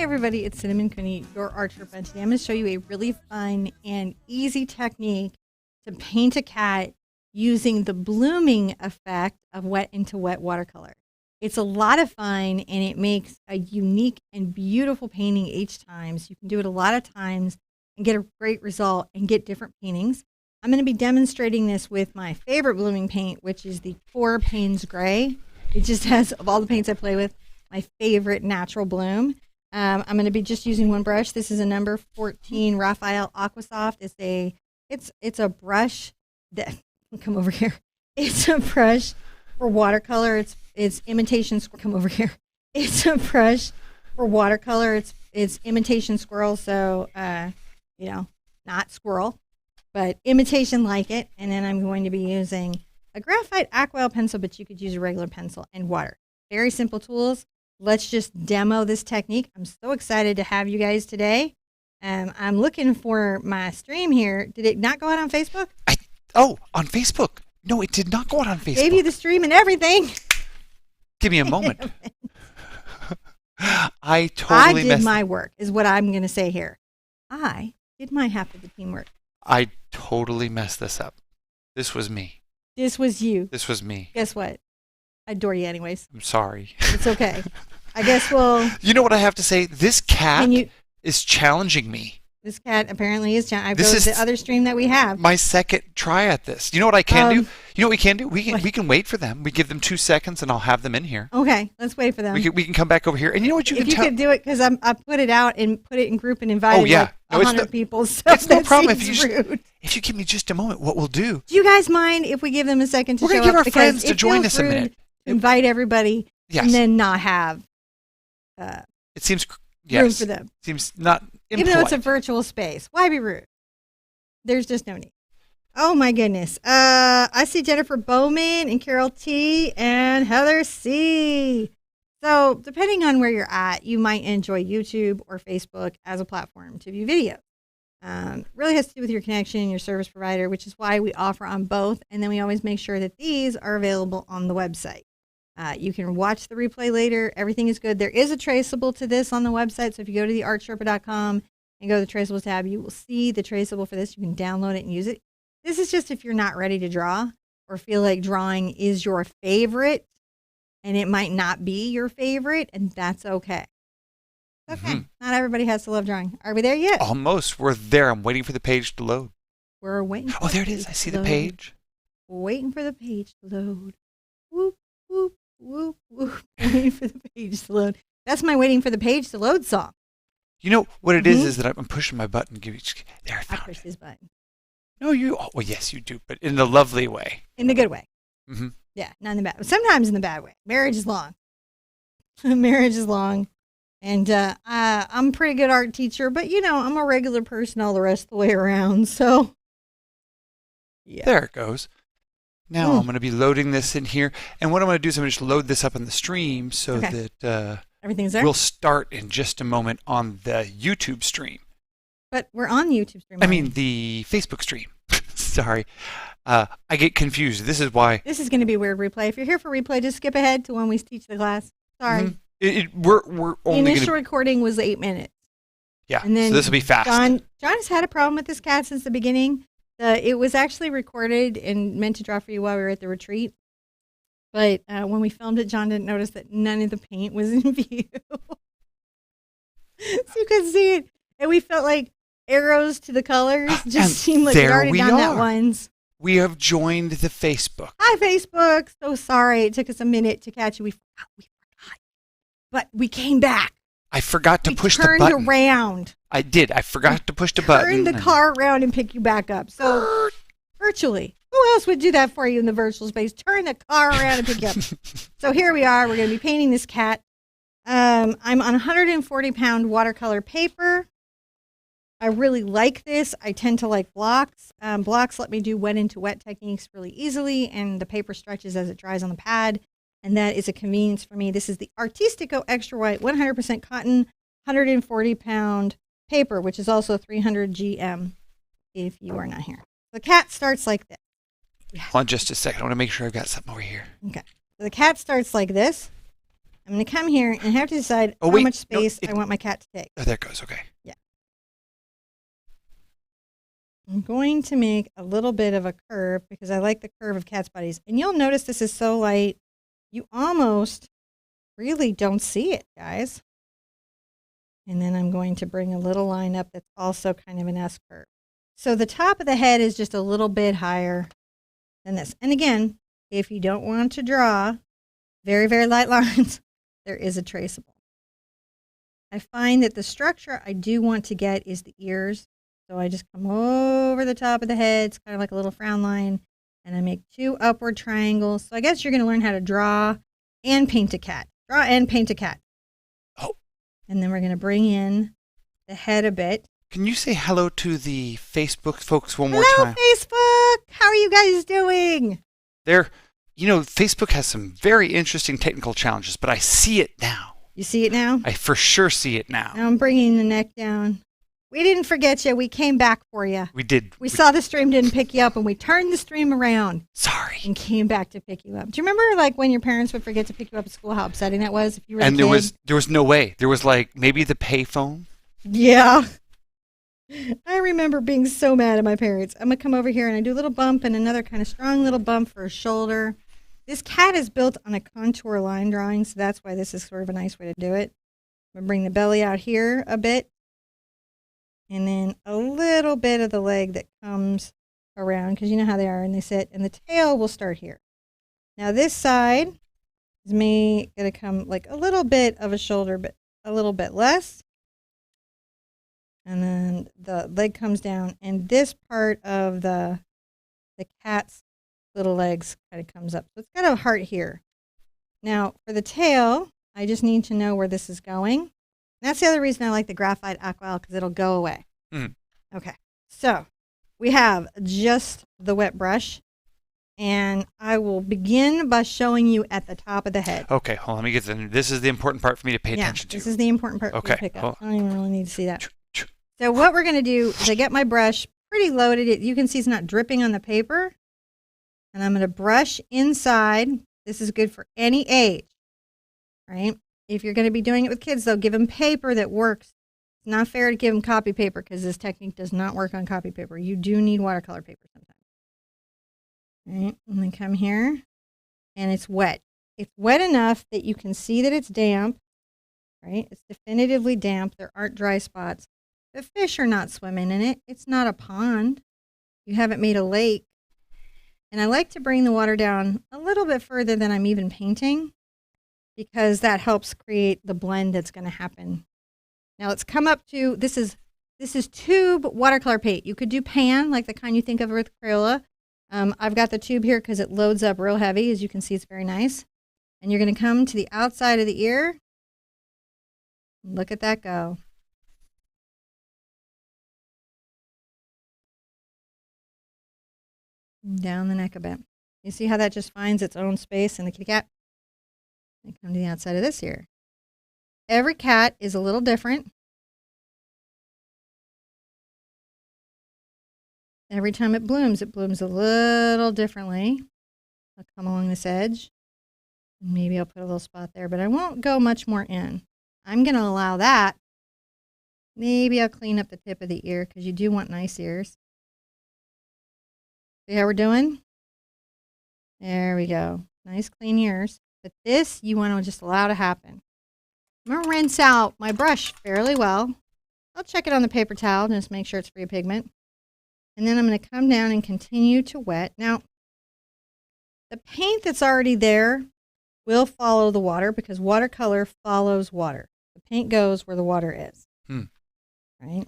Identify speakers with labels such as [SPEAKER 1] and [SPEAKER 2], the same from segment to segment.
[SPEAKER 1] Hey everybody, it's Cinnamon Cooney, your Art Sherpa, and today I'm going to show you a really fun and easy technique to paint a cat using the blooming effect of wet into wet watercolor. It's a lot of fun and it makes a unique and beautiful painting each time, so you can do it a lot of times and get a great result and get different paintings. I'm going to be demonstrating this with my favorite blooming paint, which is the Payne's Gray. It just has, of all the paints I play with, my favorite natural bloom. I'm going to be just using one brush. This is a number 14 Raphael Aquasoft. It's a brush that, come over here. It's a brush for watercolor. It's imitation squirrel. Come over here. It's a brush for watercolor. It's imitation squirrel, so not squirrel, but imitation like it. And then I'm going to be using a graphite aqua pencil, but you could use a regular pencil and water. Very simple tools. Let's just demo this technique. I'm so excited to have you guys today. I'm looking for my stream here. Did it not go out on Facebook?
[SPEAKER 2] On Facebook. No, it did not go out on Facebook.
[SPEAKER 1] Gave you the stream and everything.
[SPEAKER 2] Give me a moment. I
[SPEAKER 1] did my work, is what I'm going to say here. I did my half of the teamwork.
[SPEAKER 2] I totally messed this up. This was me.
[SPEAKER 1] This was you.
[SPEAKER 2] This was me.
[SPEAKER 1] Guess what? I adore you anyways.
[SPEAKER 2] I'm sorry.
[SPEAKER 1] It's okay. I guess we'll...
[SPEAKER 2] You know what I have to say? This cat is challenging me.
[SPEAKER 1] This cat apparently is challenging. This is the other stream that we have.
[SPEAKER 2] My second try at this. You know what I can do? You know what we can do? We can wait for them. We give them 2 seconds and I'll have them in here.
[SPEAKER 1] Okay, let's wait for them.
[SPEAKER 2] We can come back over here. And you know what you can tell?
[SPEAKER 1] If you could do it, because I put it out and put it in group and invited like 100 people. So
[SPEAKER 2] it's no problem.
[SPEAKER 1] If
[SPEAKER 2] you give me just a moment, what we'll do.
[SPEAKER 1] Do you guys mind if we give them a second to show up?
[SPEAKER 2] We're going to give our friends to join us a minute.
[SPEAKER 1] Invite everybody and then not have
[SPEAKER 2] it seems
[SPEAKER 1] room for them.
[SPEAKER 2] Seems not impolite.
[SPEAKER 1] Even though it's a virtual space. Why be rude? There's just no need. Oh my goodness. I see Jennifer Bowman and Carol T and Heather C. So depending on where you're at, you might enjoy YouTube or Facebook as a platform to view videos. Really has to do with your connection, your service provider, which is why we offer on both. And then we always make sure that these are available on the website. You can watch the replay later. Everything is good. There is a traceable to this on the website. So if you go to the artsherpa.com and go to the traceables tab, you will see the traceable for this. You can download it and use it. This is just if you're not ready to draw or feel like drawing is your favorite and it might not be your favorite, and that's okay. Okay. Mm-hmm. Not everybody has to love drawing. Are we there yet?
[SPEAKER 2] Almost. We're there. I'm waiting for the page to load.
[SPEAKER 1] We're waiting.
[SPEAKER 2] Oh, there it is. I see the page.
[SPEAKER 1] Waiting for the page to load. Whoop, whoop, whoop, whoop. Waiting for the page to load. That's my waiting for the page to load song.
[SPEAKER 2] You know what it is that I'm pushing my button. There, I found
[SPEAKER 1] I pushed his button.
[SPEAKER 2] No, well, yes, you do, but in the lovely way.
[SPEAKER 1] In the good way.
[SPEAKER 2] Mm-hmm.
[SPEAKER 1] Yeah, not in the bad. Sometimes in the bad way. Marriage is long. Marriage is long. And I'm a pretty good art teacher, but, I'm a regular person all the rest of the way around. So, yeah.
[SPEAKER 2] There it goes. Now I'm going to be loading this in here. And what I'm going to do is I'm going to just load this up on the stream so that
[SPEAKER 1] everything's there.
[SPEAKER 2] We'll start in just a moment on the YouTube stream.
[SPEAKER 1] But we're on the YouTube stream.
[SPEAKER 2] I mean, the Facebook stream. Sorry. I get confused. This is why.
[SPEAKER 1] This is going to be a weird replay. If you're here for replay, just skip ahead to when we teach the class. Sorry.
[SPEAKER 2] Mm-hmm. We're only
[SPEAKER 1] the initial recording was 8 minutes.
[SPEAKER 2] Yeah,
[SPEAKER 1] and then
[SPEAKER 2] so this will be fast.
[SPEAKER 1] John has had a problem with this cat since the beginning. It was actually recorded and meant to draw for you while we were at the retreat. But when we filmed it, John didn't notice that none of the paint was in view. So you could see it. And we felt like arrows to the colors. Just seemed like we'd already done that once.
[SPEAKER 2] We have joined the Facebook.
[SPEAKER 1] Hi, Facebook. So sorry. It took us a minute to catch you. We forgot. But we came back.
[SPEAKER 2] I forgot to push the button.
[SPEAKER 1] Turned around.
[SPEAKER 2] I did. I forgot to push the button.
[SPEAKER 1] Turned the car around and pick you back up. So virtually. Who else would do that for you in the virtual space? Turn the car around and pick you up. So here we are. We're going to be painting this cat. I'm on 140-pound watercolor paper. I really like this. I tend to like blocks. Blocks let me do wet into wet techniques really easily, and the paper stretches as it dries on the pad, and that is a convenience for me. This is the Artistico Extra White 100% cotton 140-pound paper, which is also 300 GM if you are not here. The cat starts like this.
[SPEAKER 2] Hold on just a second. I want to make sure I've got something over here.
[SPEAKER 1] Okay. So the cat starts like this. I'm going to come here and have to decide how much space I want my cat to take.
[SPEAKER 2] Oh, there it goes. Okay.
[SPEAKER 1] Yeah. I'm going to make a little bit of a curve because I like the curve of cats' bodies. And you'll notice this is so light, you almost really don't see it, guys. And then I'm going to bring a little line up that's also kind of an S curve. So the top of the head is just a little bit higher than this. And again, if you don't want to draw very, very light lines, there is a traceable. I find that the structure I do want to get is the ears. So I just come over the top of the head. It's kind of like a little frown line. And I make 2 upward triangles. So I guess you're going to learn how to draw and paint a cat. Draw and paint a cat.
[SPEAKER 2] Oh.
[SPEAKER 1] And then we're going to bring in the head a bit.
[SPEAKER 2] Can you say hello to the Facebook folks one more
[SPEAKER 1] Hello,
[SPEAKER 2] time?
[SPEAKER 1] Facebook! How are you guys doing?
[SPEAKER 2] Facebook has some very interesting technical challenges, but I see it now.
[SPEAKER 1] You see it now?
[SPEAKER 2] I for sure see it now.
[SPEAKER 1] Now I'm bringing the neck down. We didn't forget you. We came back for you.
[SPEAKER 2] We did.
[SPEAKER 1] We saw the stream didn't pick you up, and we turned the stream around.
[SPEAKER 2] Sorry.
[SPEAKER 1] And came back to pick you up. Do you remember, like, when your parents would forget to pick you up at school, how upsetting that was? If you were
[SPEAKER 2] and
[SPEAKER 1] a kid?
[SPEAKER 2] there was no way. There was like maybe the payphone.
[SPEAKER 1] Yeah. I remember being so mad at my parents. I'm going to come over here and I do a little bump and another kind of strong little bump for a shoulder. This cat is built on a contour line drawing, so that's why this is sort of a nice way to do it. I'm going to bring the belly out here a bit. And then a little bit of the leg that comes around, because you know how they are and they sit. And the tail will start here. Now this side is going to come like a little bit of a shoulder, but a little bit less. And then the leg comes down, and this part of the cat's little legs kind of comes up. So it's got a heart here. Now, for the tail, I just need to know where this is going. And that's the other reason I like the graphite aquarelle, because it'll go away.
[SPEAKER 2] Mm.
[SPEAKER 1] Okay, so we have just the wet brush, and I will begin by showing you at the top of the head.
[SPEAKER 2] Okay, hold on, let me get this. This is the important part for me to pay attention to.
[SPEAKER 1] This is the important part for you to pick up.
[SPEAKER 2] Hold on.
[SPEAKER 1] I don't even really need to see that. So what we're going to do is I get my brush pretty loaded. You can see it's not dripping on the paper. And I'm going to brush inside. This is good for any age, right? If you're going to be doing it with kids, though, give them paper that works. It's not fair to give them copy paper because this technique does not work on copy paper. You do need watercolor paper sometimes. All right, and then come here, and it's wet. It's wet enough that you can see that it's damp, right? It's definitively damp. There aren't dry spots. The fish are not swimming in it. It's not a pond. You haven't made a lake. And I like to bring the water down a little bit further than I'm even painting, because that helps create the blend that's going to happen. Now let's come up to, this is tube watercolor paint. You could do pan, like the kind you think of with Crayola. I've got the tube here because it loads up real heavy. As you can see, it's very nice. And you're going to come to the outside of the ear. Look at that go. Down the neck a bit. You see how that just finds its own space in the kitty cat? And come to the outside of this ear. Every cat is a little different. Every time it blooms a little differently. I'll come along this edge. Maybe I'll put a little spot there, but I won't go much more in. I'm going to allow that. Maybe I'll clean up the tip of the ear because you do want nice ears. See how we're doing? There we go. Nice clean ears. But this, you want to just allow to happen. I'm going to rinse out my brush fairly well. I'll check it on the paper towel and just make sure it's free of pigment. And then I'm going to come down and continue to wet. Now, the paint that's already there will follow the water because watercolor follows water. The paint goes where the water is. Right?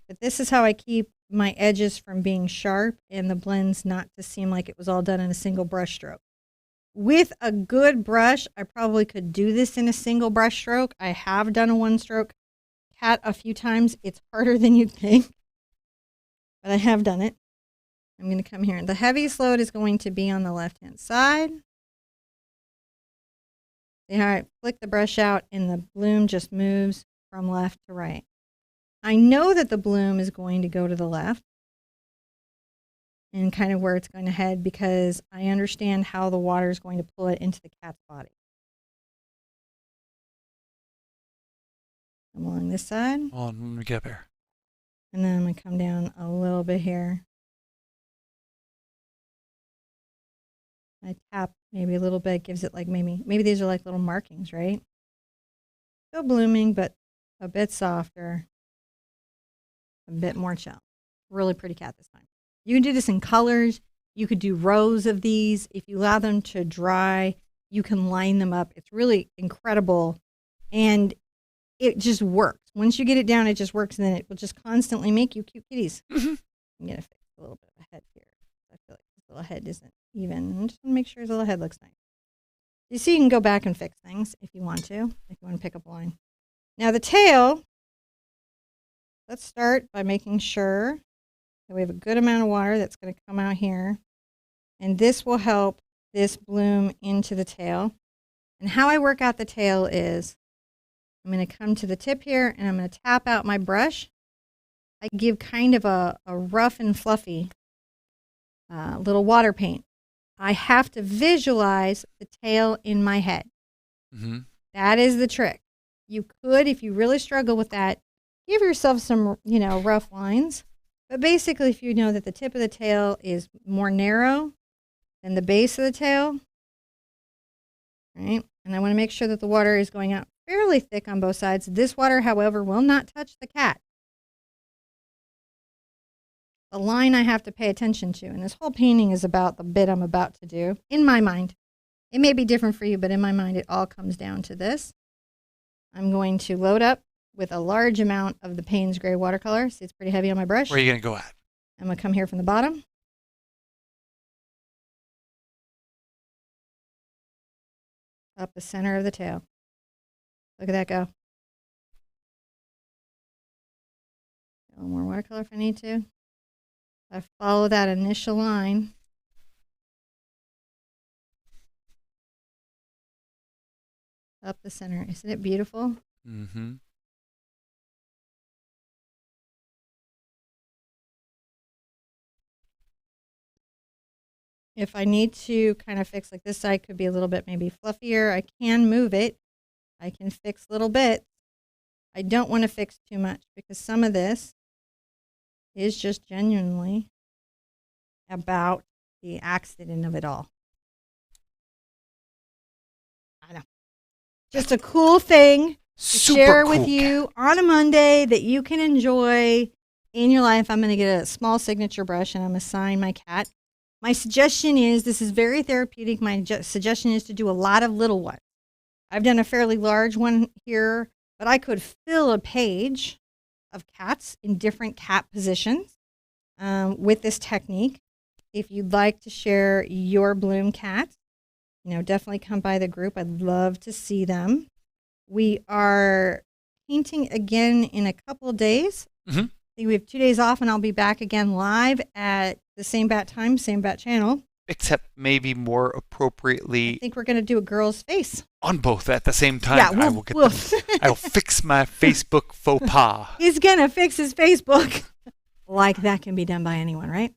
[SPEAKER 1] But this is how I keep my edges from being sharp and the blends not to seem like it was all done in a single brush stroke. With a good brush, I probably could do this in a single brush stroke. I have done a one stroke cat a few times. It's harder than you'd think, but I have done it. I'm going to come here. The heaviest load is going to be on the left-hand side. See how I flick the brush out and the bloom just moves from left to right. I know that the bloom is going to go to the left and kind of where it's going to head because I understand how the water is going to pull it into the cat's body. Come along this side.
[SPEAKER 2] Oh, let me get up here.
[SPEAKER 1] And then I'm going to come down a little bit here. I tap maybe a little bit, gives it like maybe these are like little markings, right? Still blooming, but a bit softer, a bit more chill. Really pretty cat this time. You can do this in colors. You could do rows of these. If you allow them to dry, you can line them up. It's really incredible. And it just works. Once you get it down, it just works, and then it will just constantly make you cute kitties. I'm going to fix a little bit of a head here. I feel like this little head isn't even. I'm just going to make sure his little head looks nice. You see, you can go back and fix things if you want to pick up a line. Now the tail, let's start by making sure that we have a good amount of water that's going to come out here. And this will help this bloom into the tail. And how I work out the tail is I'm going to come to the tip here and I'm going to tap out my brush. I give kind of a rough and fluffy little water paint. I have to visualize the tail in my head. That is the trick. You could, if you really struggle with that, give yourself some, rough lines. But basically, if you know that the tip of the tail is more narrow than the base of the tail, right? And I want to make sure that the water is going out fairly thick on both sides. This water, however, will not touch the cat. The line I have to pay attention to, and this whole painting is about the bit I'm about to do, in my mind. It may be different for you, but in my mind, it all comes down to this. I'm going to load up with a large amount of the Payne's gray watercolor. See, it's pretty heavy on my brush.
[SPEAKER 2] Where are you going to go at?
[SPEAKER 1] I'm going to come here from the bottom. Up the center of the tail. Look at that go. A little more watercolor if I need to. I follow that initial line. Up the center. Isn't it beautiful?
[SPEAKER 2] Mm-hmm.
[SPEAKER 1] If I need to kind of fix, like this side could be a little bit maybe fluffier, I can move it. I can fix little bits. I don't want to fix too much because some of this is just genuinely about the accident of it all. I know. Just a cool thing to share with you on a Monday that you can enjoy in your life. I'm going to get a small signature brush and I'm going to sign my cat. My suggestion is, this is very therapeutic. My suggestion is to do a lot of little ones. I've done a fairly large one here, but I could fill a page of cats in different cat positions with this technique. If you'd like to share your bloom cats, definitely come by the group. I'd love to see them. We are painting again in a couple of days. I think we have 2 days off, and I'll be back again live at the same bat time, same bat channel.
[SPEAKER 2] Except maybe more appropriately.
[SPEAKER 1] I think we're going to do a girl's face.
[SPEAKER 2] On both at the same time.
[SPEAKER 1] Yeah,
[SPEAKER 2] I will get them. I'll fix my Facebook faux pas.
[SPEAKER 1] He's going to fix his Facebook. Like that can be done by anyone, right?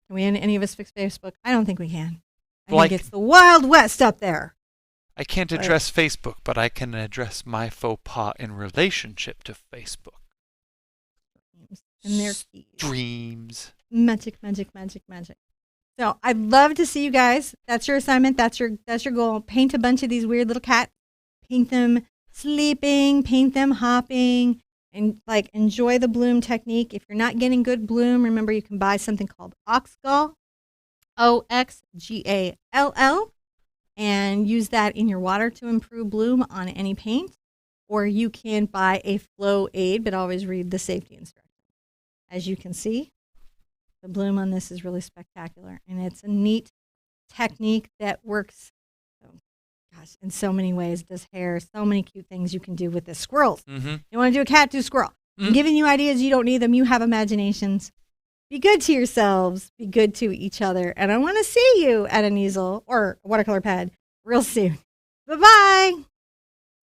[SPEAKER 1] Can we, any of us fix Facebook? I don't think we can. I think it's the Wild West up there.
[SPEAKER 2] I can't address Facebook, but I can address my faux pas in relationship to Facebook.
[SPEAKER 1] And their
[SPEAKER 2] dreams.
[SPEAKER 1] Magic, magic, magic, magic. So I'd love to see you guys. That's your assignment. That's your goal. Paint a bunch of these weird little cats. Paint them sleeping. Paint them hopping. And enjoy the bloom technique. If you're not getting good bloom, remember you can buy something called Oxgall, Oxgall, and use that in your water to improve bloom on any paint. Or you can buy a flow aid, but always read the safety instructions. As you can see, the bloom on this is really spectacular, and it's a neat technique that works, in so many ways. It does hair, so many cute things you can do with this. Squirrels. You want to do a cat, do squirrel. I'm giving you ideas. You don't need them. You have imaginations. Be good to yourselves. Be good to each other. And I want to see you at an easel or a watercolor pad real soon. Bye-bye.